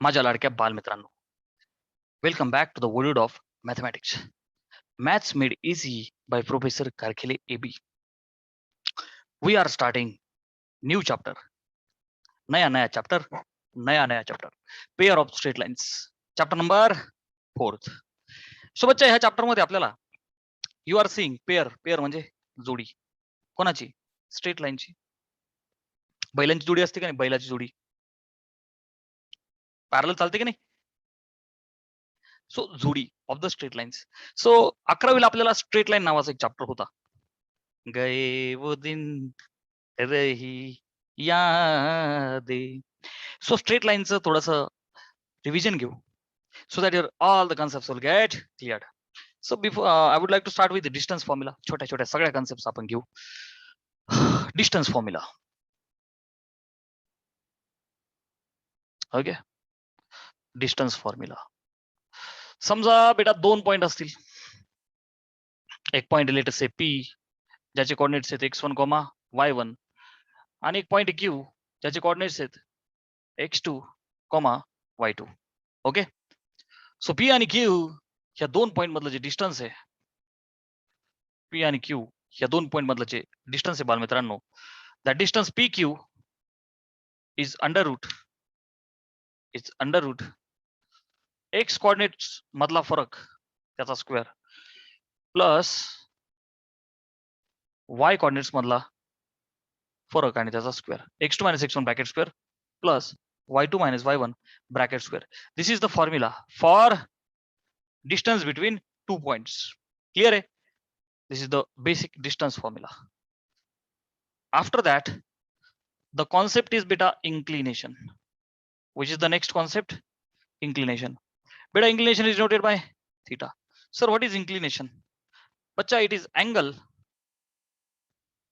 माझ्या लाडक्या बालमित्रांनो, welcome back to the world of mathematics. Maths made easy by professor Karkhile AB. We are starting new chapter. नया chapter, नया chapter. Pair of straight lines, chapter number 4. So बच्चा, ह्या chapter मध्ये आपल्याला you R seeing pair म्हणजे जोडी. कोणाची? Straight लाईनची. बैलांची जोडी असते का नाही? बैलाची जोडी पॅरलल चालते की नाही? सो जोडी of the straight lines. So 11वीला आपल्याला स्ट्रेट लाईन नावाचा एक चॅप्टर होता. गए वो दिन रही यादें. सो स्ट्रेट लाईनचं थोडंसं रिव्हिजन घेऊ, so that your all the concepts will get cleared. So before I would like to start with the distance formula. छोट्या सगळ्या concepts आपण घेऊ. Distance formula. Okay, distance formula. समजा बेटा 2 पॉइंट असतील. एक पॉइंट लेट अस से P ज्याचे coordinates आहेत x1, y1, आणि एक पॉइंट Q ज्याचे कोऑर्डिनेट्स आहेत x2, y2. Okay, so P आणि Q ह्या 2 पॉइंट मधलं जे डिस्टन्स आहे, P आणि Q ह्या 2 पॉइंट मधलं जे डिस्टन्स आहे बालमित्रांनो, that distance PQ is under root x coordinates मधला फरक त्याचा स्क्वेअर प्लस y कोऑर्डिनेट्स मधला फरक आणि त्याचा square, x2 - x1 bracket square plus y2 - y1 bracket square. This is the formula for distance between 2 points. Clear आहे? This is the basic distance formula. After that, the concept is beta inclination. Which is the next concept? Inclination. Beta inclination is denoted by theta. Sir, what is inclination? Bacha, it is angle.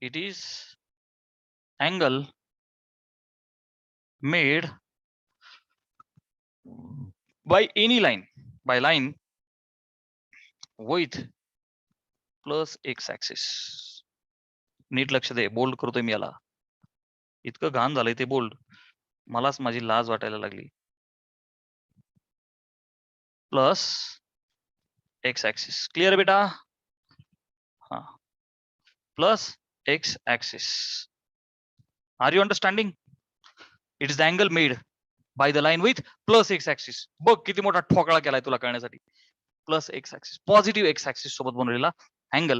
It is angle made by any line, by line with plus x axis. नीट लक्ष दे, bold करतोय मी याला. इतकं घाण झालंय ते bold, मलाच माझी लाज वाटायला लागली. Plus x axis. क्लिअर बेटा? हा, plus x axis. Are you understanding? It is the angle made by the line with plus x axis. बघ किती मोठा ठोकळा केलाय तुला कळण्यासाठी. Plus x axis, positive X axis सोबत बनवलेला अँगल,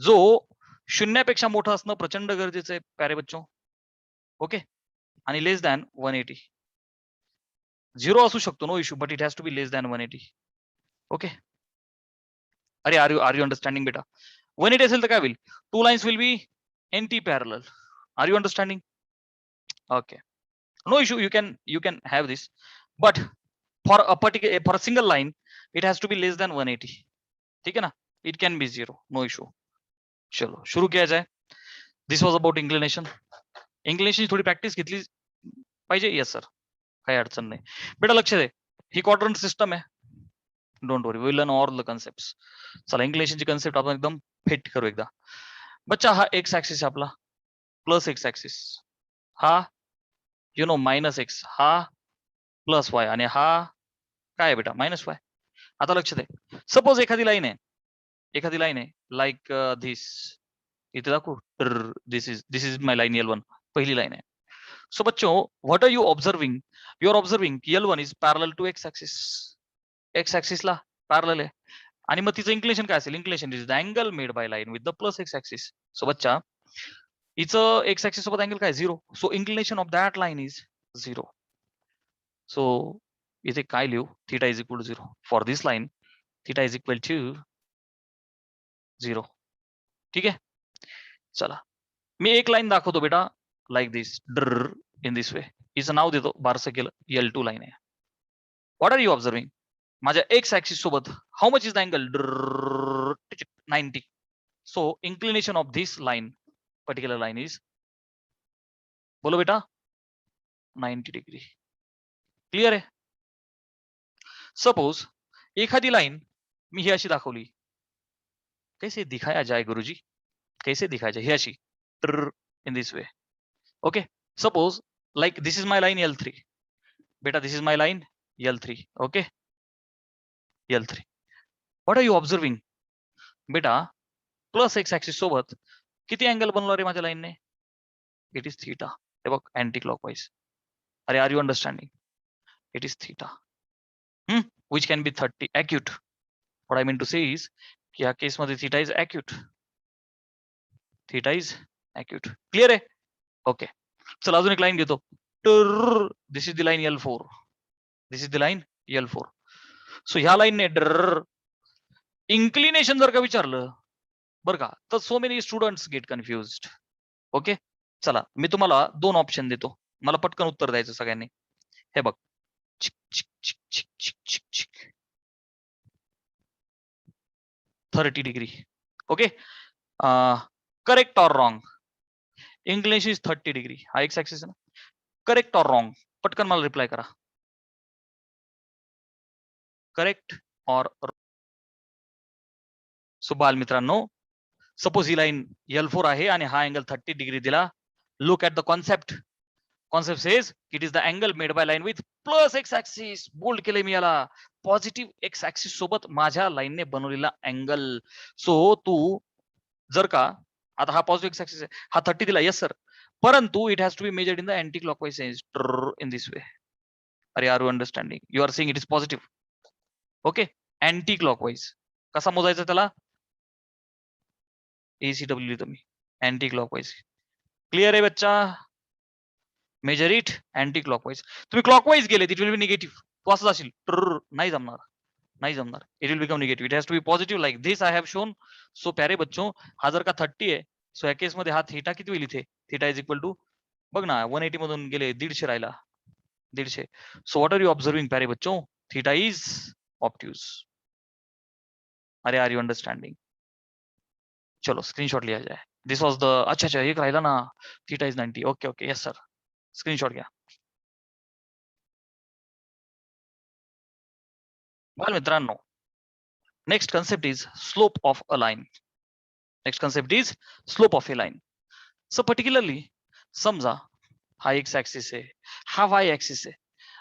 जो शून्यापेक्षा मोठा असणं प्रचंड गरजेचं आहे प्यारे बच्चो. ओके, आणि लेस दॅन 180. 0 असू शकतो, no issue, but it has to be less than 180. Okay, अरे आर यू अंडरस्टँडिंग बेटा? 180 असेल तर काय होईल? 2 lines will be anti parallel. Are you understanding? Okay, no issue, you can have this, but for a single line it has to be less than 180. ठीक है ना? It can be 0, no issue. चलो शुरू किया जाए. This was about inclination. Inclination थोडी practice घेतली पाहिजे. येस सर, काही अडचण नाही बेटा. लक्ष दे, ही क्वाड्रंट सिस्टम आहे. Don't worry, will learn all the concepts. चला, इंक्लिनेशनची कन्सेप्ट आपण एकदम फिट करू एकदा. बच्चा, हा एक्स ऍक्सिस आपला, प्लस एक्स ऍक्सिस, हा यु नो मायनस एक्स, हा प्लस वाय, आणि हा काय आहे बेटा? Minus Y. आता लक्ष दे, सपोज एखादी लाईन आहे लाईक धिस. इथे दाखवू, दिस इज माय लाईन L1, पहिली लाईन आहे. सो बच्चो, what are you observing? You are observing की L1 is parallel to x axis. X ऍक्सिसला पॅरलल आहे, आणि मग तिचं इंक्लिनेशन काय असेल? Inclination is the angle made by line with the plus x axis. So बच्चा, हिचं एक्स ऍक्सिस सोबत अँगल काय? 0. So inclination of that line is 0. So इथे काय लिहू? Theta is equal to 0 for this line. Theta is equal to 0. ठीक आहे, चला मी एक लाईन दाखवतो बेटा, लाईक दिस, इन दिस वे. हिचं नाव देतो, बारसं केलं, L2 लाईन आहे. What are you observing? माझ्या एक्स ऍक्सिस सोबत how much is the angle? 90. So inclination of this line, particular line is, बोलो बेटा, 90 डिग्री. क्लिअर आहे? सपोज एखादी लाईन मी ही अशी दाखवली, कैसे दिखाया जाए गुरुजी? कैसे दिखाया जाए? ही अशी in this way. Okay, suppose like this is my line L3. बेटा, this is my line L3. Okay, L3. What are you observing बेटा? प्लस एक्स ऍक्सिस सोबत किती अँगल बनवला रे माझ्या लाईनने? It is theta. हे बघ, अँटी क्लॉकवाईज. अरे are you understanding? It is theta. Which can be 30 acute. What I mean to say is की या केसमध्ये theta is acute. Theta is acute. Clear आहे? ओके, चला अजून एक लाईन घेतो. This is the line L4. This is the line L4. So ह्या लाईनने इन्क्लिनेशन जर का विचारलं बरं का, तर so many students get confuse. Okay, चला मी तुम्हाला 2 ऑप्शन देतो, मला पटकन उत्तर द्यायचं सगळ्यांनी. हे बघ, 30 degree. Okay, correct or wrong? English is 30 degree. हा एक्स ऍक्सिस आहे ना. Correct or wrong? पटकन मला रिप्लाय करा. Correct or? सो बाल मित्रांनो, सपोज ही लाईन L4 आहे आणि हा अँगल 30 डिग्री दिला. Look at the concept. Concept says it is the angle made by line with plus x axis. Bold केले मी याला. पॉझिटिव्ह एक्स ऍक्सिस सोबत माझ्या लाईनने बनवलेला अँगल. सो तू जर का आता हा पॉझिटिव्ह एक्स ऍक्सिस आहे, हा 30 दिला, येस सर, परंतु it has to be measured in the anticlockwise sense, in this way. अरे are you understanding? You are saying it is positive. Okay, anticlockwise. कसा मोजायचा त्याला? ACW लिहितो मी, anti clockwise. Clear आहे बच्चा? Measure it anticlockwise. तुम्ही clockwise गेले it will be negative. तू असं जाशील, नाही जमणार, नाही जमणार. It will become negative. It has to be positive like this I have shown. So प्यारे बच्चो, हा जर का 30 आहे, सो या केस मध्ये हा थीटा किती होईल इथे? थीटा इज इक्वल टू, बघ ना, 180 मधून गेले 150 राहिला, 150. So what are you observing प्यारे बच्चो? Theta is obtuse. अरे आर यू अंडरस्टँडिंग? चलो स्क्रीनशॉट लिया जाए. दिस वॉज द, अच्छा एक राहिला ना, theta is 90. Okay okay, yes sir, screenshot घ्या. बाल मित्रांनो, next concept is slope of a line. Next concept is slope of a line. So particularly समजा हा एक्स ऍक्सिस आहे, हा वाय ऍक्सिस आहे,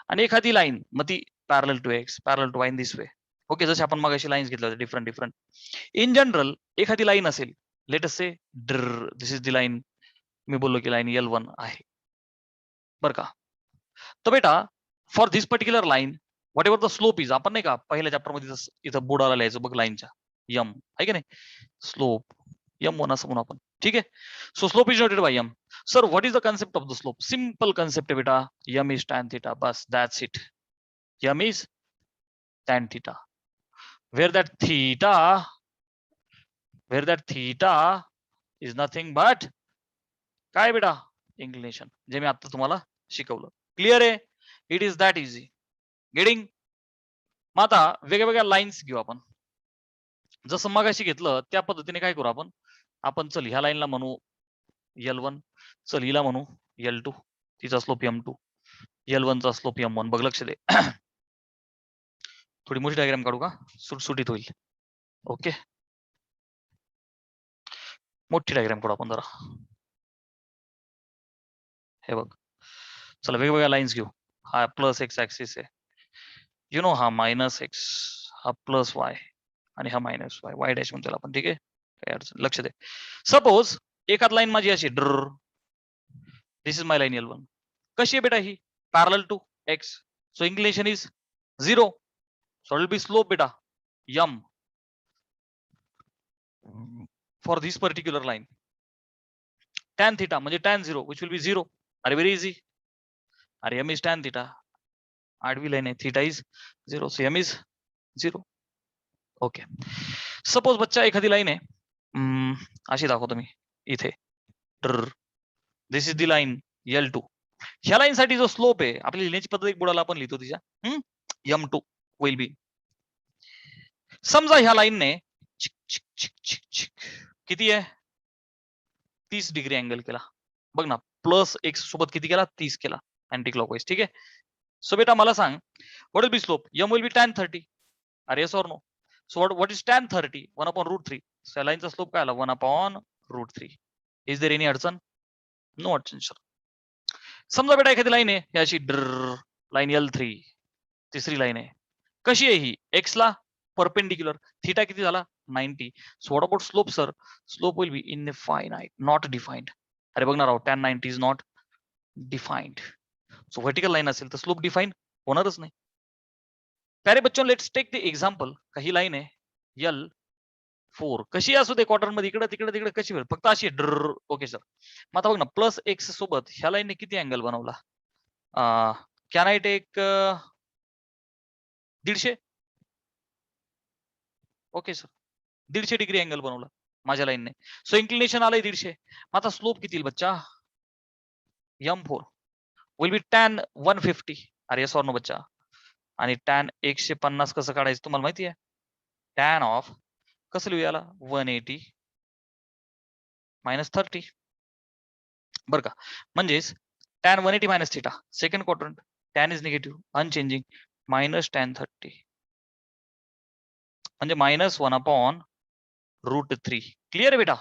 आणि एखादी लाईन मग ती parallel to x, parallel to y in this way. Okay, जसे आपण मग अशी लाईन्स घेतल्या होत्या डिफरंट डिफरंट. इन जनरल एखादी लाईन असेल, let us say this is the line, मी बोललो की लाईन L1 आहे बरं का. तर बेटा, for this particular line whatever the slope is, आपण नाही का पहिल्या चॅप्टर मध्ये इथं बोर्डाला लिहायचो बघ लाईनच्या, यम आहे की नाही, स्लोप M1 असं म्हणू आपण. ठीक आहे, so slope is noted by M. Sir what is the concept of the slope? Simple concept आहे बेटा, M इज टॅन थिटा, बस that's it. M is tan theta. Where that theta is nothing but काय बेटा? Inclination, जे मी आता तुम्हाला शिकवलं. Clear आहे? It is that easy. Getting? मग आता वेगवेगळ्या लाईन्स घेऊ आपण. जसं मगाशी घेतलं त्या पद्धतीने काय करू आपण? आपण चल ह्या लाईनला म्हणू L1, चल हिला म्हणू L2, तिचा स्लोप M2, L1 चा स्लोप M1. बघ लक्ष दे. थोडी मोठी डायग्राम काढू का? सुटसुटीत होईल. ओके, मोठी डायग्राम काढू आपण जरा. हे बघ, चला वेगवेगळ्या लाईन्स घेऊ. हा प्लस एक्स ऍक्सिस आहे, यु नो, हा मायनस एक्स, हा प्लस वाय, आणि हा मायनस वाय, वाय डॅश म्हणतो आपण. ठीक आहे, काय अडचण? लक्ष दे. सपोज एखाद लाईन माझी अशी दिस इज माय लाईन L1. कशी आहे बेटा ही? Parallel to X, so inclination is 0. So will be slope बेटा M for this particular line. Tan theta म्हणजे टॅन 0 विच विल बी 0. अरे व्हेरी इझी. अरे M इज टॅन थिटा, आडवी line आहे, theta is 0, so M is 0. Okay, suppose बच्चा एखादी line आहे अशी दाखवतो मी इथे. This is the line L2. ह्या लाईन साठी जो स्लोप आहे, आपली लिहिण्याची पद्धत एक बुडाला आपण लिहितो तिच्या, M2 विल बी. समजा ह्या लाईनने किती आहे? 30 डिग्री अँगल केला. बघ ना, प्लस एक्स सोबत किती केला? 30 केला अँटी क्लॉकवाईज. ठीक आहे, सो बेटा मला सांग, what will be slope? M will be tan 30. अरे yes or no? So what is tan 30? 1/√3. सो लाईनचा स्लोप काय आला? 1/√3. इज देर एनी अडचण? नो अडचण सर. समजा बेटा एखादी लाईन आहे अशी लाईन L3, तिसरी लाईन आहे. कशी आहे ही? एक्स ला परपेंडिक्युलर, थिटा किती झाला 90. So what about slope sir? Slope will be infinite, not defined. अरे बघणार आहोत tan 90 is not defined. So vertical line असेल तर स्लोप डिफाईन होणारच नाही. प्यारे बच्चों, लेट्स टेक द एक्झाम्पल. काही लाईन आहे L4, कशी असू दे क्वार्टर मध्ये इकडे तिकडे तिकडे कशी वेळ, फक्त अशी ड्र. Okay sir. मग आता बघ ना, प्लस एक्स सोबत ह्या लाईनने किती अँगल बनवला? Can I take 150? Okay sir, 150 degree angle बनवला माझ्या लाईनने. सो इन्क्लिनेशन आलंय 150. मग आता स्लोप किती येईल बच्चा? M4 will be tan 150. अरे येस ऑर नो बच्चा? आणि tan 150 कसं काढायचं तुम्हाला माहिती आहे? tan ऑफ कसं लिहूया याला? 180 मायनस 30. बरं का? म्हणजेच tan 180 minus theta, second quadrant, tan is negative, unchanging, minus tan 30, म्हणजे -1 अपॉन √3. क्लियर आहे बेटा?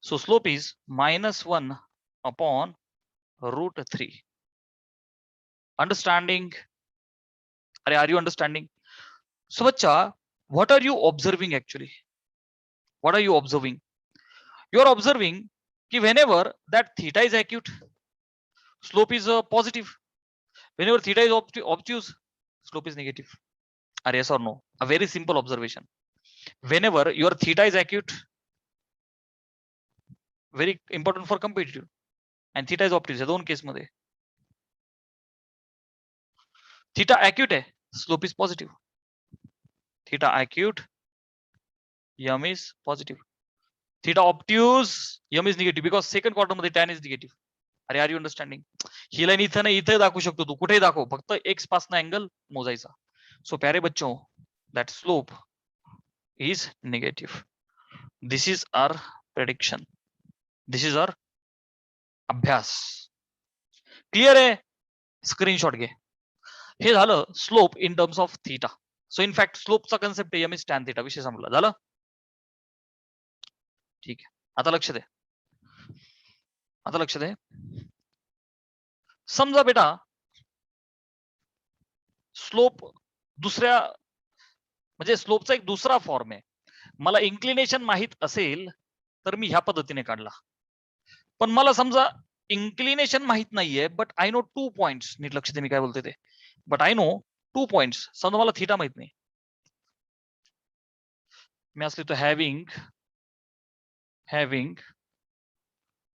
So slope is -1 upon √3. Understanding? अरे आर यू अंडरस्टँडिंग? सो बच्चा, what are you observing actually? What are you observing? You are observing कि whenever that theta is acute, slope is positive. Whenever theta is obtuse, slope is negative. Are yes or no? A very simple observation. Whenever your theta is acute, very important for competitive, and theta is obtuse, या दोन केस मध्ये theta acute आहे, slope is positive. Theta acute, m is positive. Theta obtuse, m is negative because second quarter मध्ये tan is negative. अरे are you understanding? ही line इथं नाही, इथे दाखवू शकतो तू, कुठेही दाखव, फक्त एक्स पासून अँगल मोजायचा. सो प्यारे बच्चों, that slope is negative. This is our prediction, this is our अभ्यास. क्लिअर आहे? स्क्रीनशॉट घे. हे झालं slope in terms of theta. So in fact स्लोपचा concept m is tan theta. विषय संपला. झालं? ठीक आहे. आता लक्ष दे, आता लक्ष दे. समजा बेटा स्लोप दुसऱ्या, म्हणजे स्लोपचा एक दुसरा फॉर्म आहे. मला इन्क्लिनेशन माहित असेल तर मी ह्या पद्धतीने काढला. पण मला समजा इन्क्लिनेशन माहित नाहीये, बट आय नो 2 पॉइंट्स. नीट लक्ष दे मी काय बोलते ते. But I know 2 points. समजा मला थीटा माहित नाही. मी असले तो हॅव्हिंग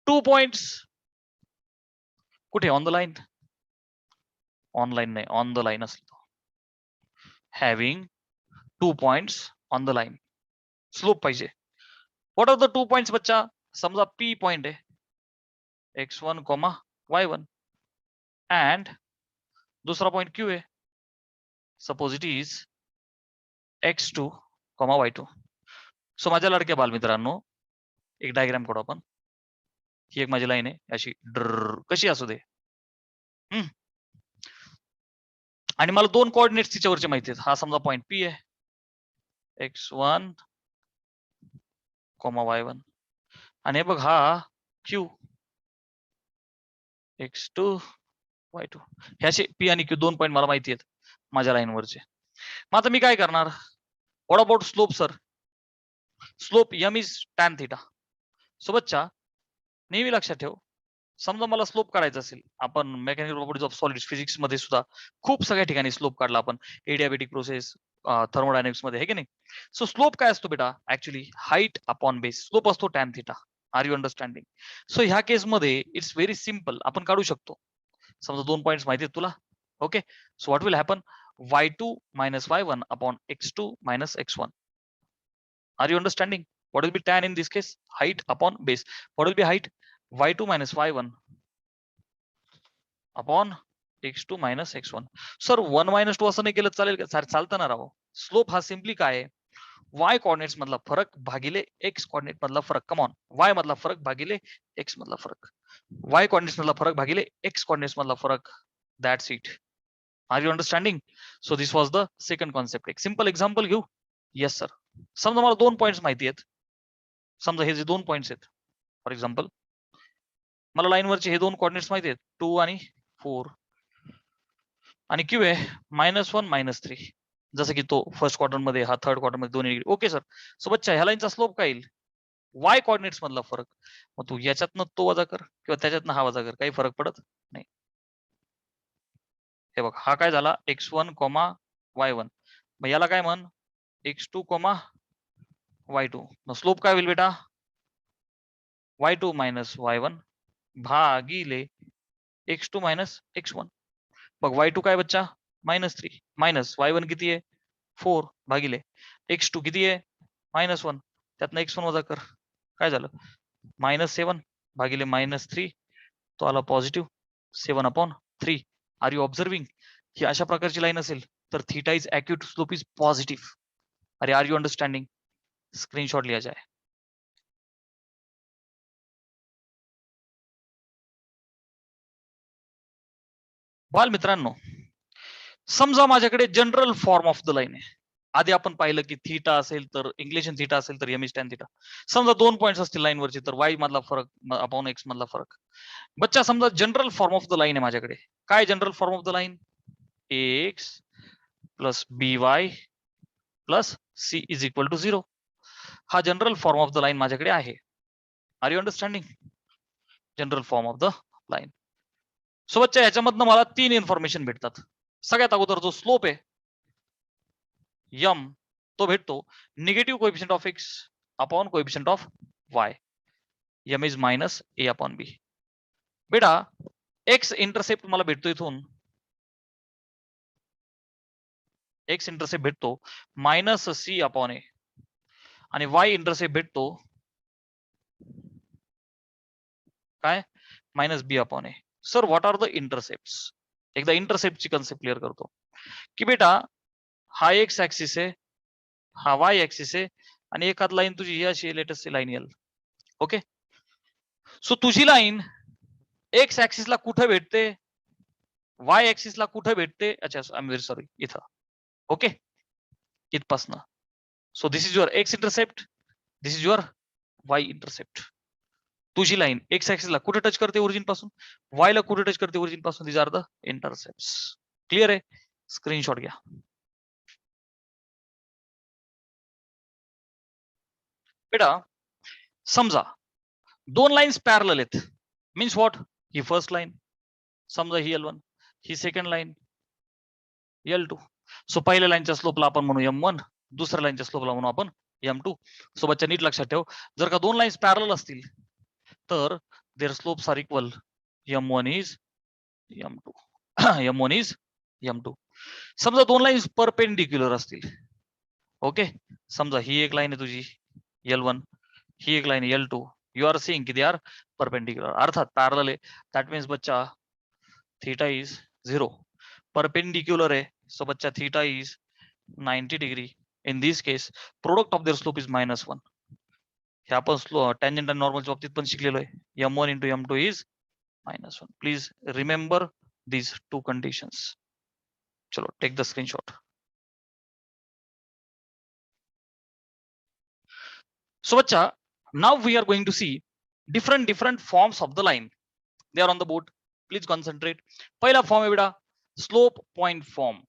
2 पॉइंट्स. कुठे? On the line? ऑनलाईन नाही, ऑन द लाईन असतो. Having 2 points on the line. Slope पाहिजे. व्हॉट आर द 2 पॉइंट्स बच्चा? समजा P पॉइंट आहे, x1, y1, अँड दुसरा पॉइंट Q आहे. Suppose it is x2, y2. So माझ्या लाडक्या बालमित्रांनो, एक डायग्राम काढू आपण. ही एक माझी लाईन आहे अशी ड्र, कशी असू दे. आणि मला 2 कोऑर्डिनेट्स तिच्यावरचे माहिती आहेत. हा समजा पॉइंट P आहे, x1, y1, आणि हे बघ हा Q, x2, y2. ह्याचे P आणि Q 2 पॉइंट मला माहिती आहेत माझ्या लाईनवरचे. मग आता मी काय करणार? What about slope sir? Slope m is tan theta. So बच्चा नेहमी लक्षात ठेव, समजा मला स्लोप काढायचा असेल, आपण mechanical properties of solids physics मध्ये सुद्धा खूप सगळ्या ठिकाणी स्लोप काढला आपण, एडियाबॅटिक प्रोसेस, थर्मोडायनेमिक्स मध्ये, हे की नाही? सो स्लोप काय असतो बेटा? Actually height upon base. Slope असतो tan theta. Are you understanding? So ह्या केस मध्ये इट्स व्हेरी सिम्पल, आपण काढू शकतो. समजा 2 पॉइंट्स माहिती आहेत तुला. Okay, so what will happen? y2 minus y1 upon x2 minus x1. Are you understanding? What will be tan in this case? Height upon base. What will be height? y2 minus y1 upon x2 minus x1. Sir 1 minus 2 असं नाही केलं चालेल का? Sir चालतं ना राव. Slope हा simply काय आहे? y कोऑर्डिनेट्स मधला फरक भागिले x कोऑर्डिनेट मधला फरक. कम ऑन, y मधला फरक भागिले x मधला फरक. y कोऑर्डिनेट्स मधला फरक भागिले x कोऑर्डिनेट्स मधला फरक. That's it. Are you understanding? So this was the second concept. एक सिंपल एक्झाम्पल घेऊ. Yes sir. समजा मला 2 पॉइंट्स माहिती आहेत. समजा हे जे 2 पॉइंट्स आहेत, फॉर एक्झाम्पल मला लाईनवरचे हे 2 कोऑर्डिनेट्स माहिती आहेत, 2 आणि 4. आणि क्यू आहे -1 -3. जसं की तो फर्स्ट क्वार्टर मध्ये, हा थर्ड क्वार्टर मध्ये दोन्ही. Okay sir. सो बच्चा ह्या लाईनचा स्लोप काय येईल? वाय कॉर्डिनेट्स मधला फरक. मग तू याच्यातनं तो वजा कर किंवा त्याच्यातनं हा वजा कर, काही फरक पडत नाही. हे बघ, हा काय झाला x1, y1. मग याला काय म्हण x2, y2. मग स्लोप काय होईल बेटा? y2 - y1 भागिले x2 - x1. बघ y2 काय बच्चा? -3 मायनस y1 किती आहे? 4 भागिले x2 किती आहे? -1. त्यातनं x1 वजा कर. काय झालं? -7 भागिले -3. तो आला पॉझिटिव्ह 7/3. Are you observing? ही अशा प्रकारची लाईन असेल तर theta is acute, slope is positive. अरे आर यू अंडरस्टँडिंग? स्क्रीनशॉट लिया जाए. बाल मित्रांनो, समजा माझ्याकडे general form of the line आहे. आधी आपण पाहिलं की थीटा असेल तर इंक्लिनेशन थीटा असेल तर एम इज टॅन थीटा. समजा 2 पॉईंट्स असतील लाईनवरचे तर वाय मधला फरक अपॉन एक्स मधला फरक. बच्चा समजा general form of the line आहे माझ्याकडे. काय general form of the line? X plus B Y plus C is equal to 0. हा general form of the line माझ्याकडे आहे. Are you understanding? General form of the line. So बच्चा याच्यामधनं मला 3 information भेटतात. सगळ्यात अगोदर जो स्लोप आहे यम, तो भेटतो negative coefficient of X upon coefficient of Y. M is -a/b. बेटा एक्स इंटरसेप्ट मला भेटतो इथून, एक्स इंटरसेप्ट भेटतो -c/a आणि वाय इंटरसेप्ट भेटतो काय? -b/a. Sir what are the intercepts? एकदा इंटरसेप्टची कन्सेप्ट क्लिअर करतो की बेटा हा एक्स ऍक्सिस आहे, हा वाय ऍक्सिस आहे आणि एखाद लाईन तुझी ही अशी लेटेस्ट लाईन येईल. ओके. सो तुझी लाईन एक्स ऍक्सिसला कुठे भेटते? वाय ऍक्सिसला कुठे भेटते? अच्छा, आय एम व्हेरी सॉरी, इथं. ओके, इथपासनं. So this is your x intercept, this is your y intercept. तुझी लाईन एक्स ऍक्सिसला कुठे टच करते ओरिजिन पासून? वाय ला कुठे टच करते ओरिजिन पासून? दिस आर द इंटरसेप्ट्स. क्लिअर आहे? स्क्रीनशॉट घ्या. बेटा समजा 2 लाईन्स पॅरलल आहेत. Means what? He first line, समजा ही L1, ही सेकंड लाईन L2. सो पहिल्या लाईनच्या स्लोपला आपण म्हणू M1, दुसऱ्या लाईनच्या स्लोपला म्हणू आपण M2. सो बच्चा नीट लक्षात ठेव, जर का 2 लाईन्स पॅरलल असतील तर their slopes are equal. M1 is M2. M1 is M2. समजा 2 लाईन्स परपेंडिक्युलर असतील. ओके, समजा ही एक लाईन आहे तुझी L1, ही एक line L2. You R seeing की दे आर परपेंडिक्युलर, अर्थात पॅरलल आहे. दॅट मीन्स बच्चा थीटा इज 0. परपेंडिक्युलर आहे, सो बच्चा theta is 90 degree. In this case product of their slope is -1. हे आपण टँजंट आणि नॉर्मलच्या बाबतीत पण शिकलेलो आहे. M1 into M2 is -1. Please remember these 2 conditions. चलो take the screenshot. So bacha, now we are going to see different forms of the line. They are on the board. Please concentrate. पहिला form आहे बेटा slope point form.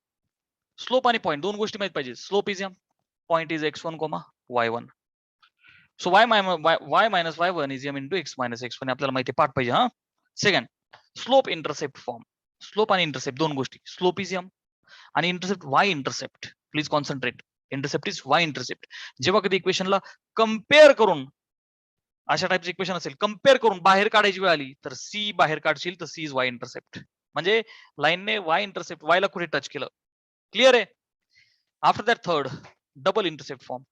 Slope आणि point दोन गोष्टी माहित पाहिजे. Slope is m, point is x1, y1. So y minus y1 is m into x minus x1. आपल्याला माहिती पाठ पाहिजे. हा second slope intercept form. Slope आणि इंटरसेप्ट दोन गोष्टी. स्लोप इज m आणि intercept Y intercept. Please concentrate. Intercept is why intercept. जेव्हा कधी इक्वेशनला कम्पेअर करून अशा टाइपचे इक्वेशन असेल, कम्पेअर करून बाहेर काढायची वेळ आली तर सी बाहेर काढशील तर सी इज वाय इंटरसेप्ट. म्हणजे लाईनने वाय इंटरसेप्ट वायला कुठे टच केलं. क्लिअर आहे? After that third double intercept form.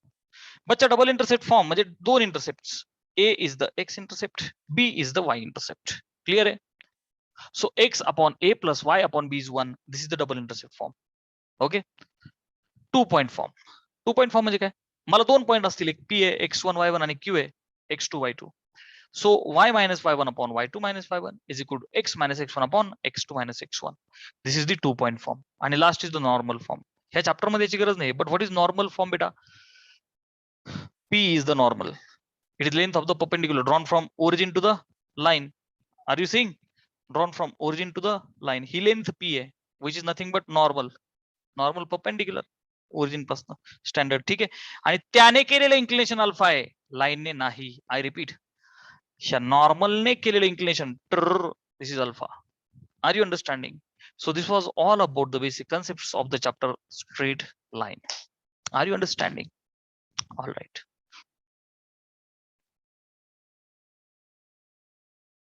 बच्चा डबल इंटरसेप्ट फॉर्म म्हणजे दोन intercept. A is the x intercept, b is the y intercept. Clear आहे? So x upon a plus y upon b is 1. This is the double intercept form. Okay. 2 point form. 2 point form म्हणजे काय? मला 2 point असतील, एक P आहे x1 y1 आणि Q आहे x2 y2. So y minus y1 upon y2 minus y1 is equal to x minus x1 upon x2 minus x1. This is the 2 point form. आणि last is the normal form. ह्या chapter मध्ये याची गरज नाही, but what is normal form बेटा? P is the normal. It is length of the perpendicular drawn from origin to the line. Are you seeing? Drawn from origin to the line. He length P आहे. Which is nothing but normal perpendicular origin पासून standard. ठीक आहे. आणि त्याने केलेलं inclination alpha आहे, लाईनने नाही. आय रिपीट, नॉर्मलने केलेलं inclination this is alpha. Are you understanding? So this was all about the basic concepts of the chapter straight line. Are you understanding? All right.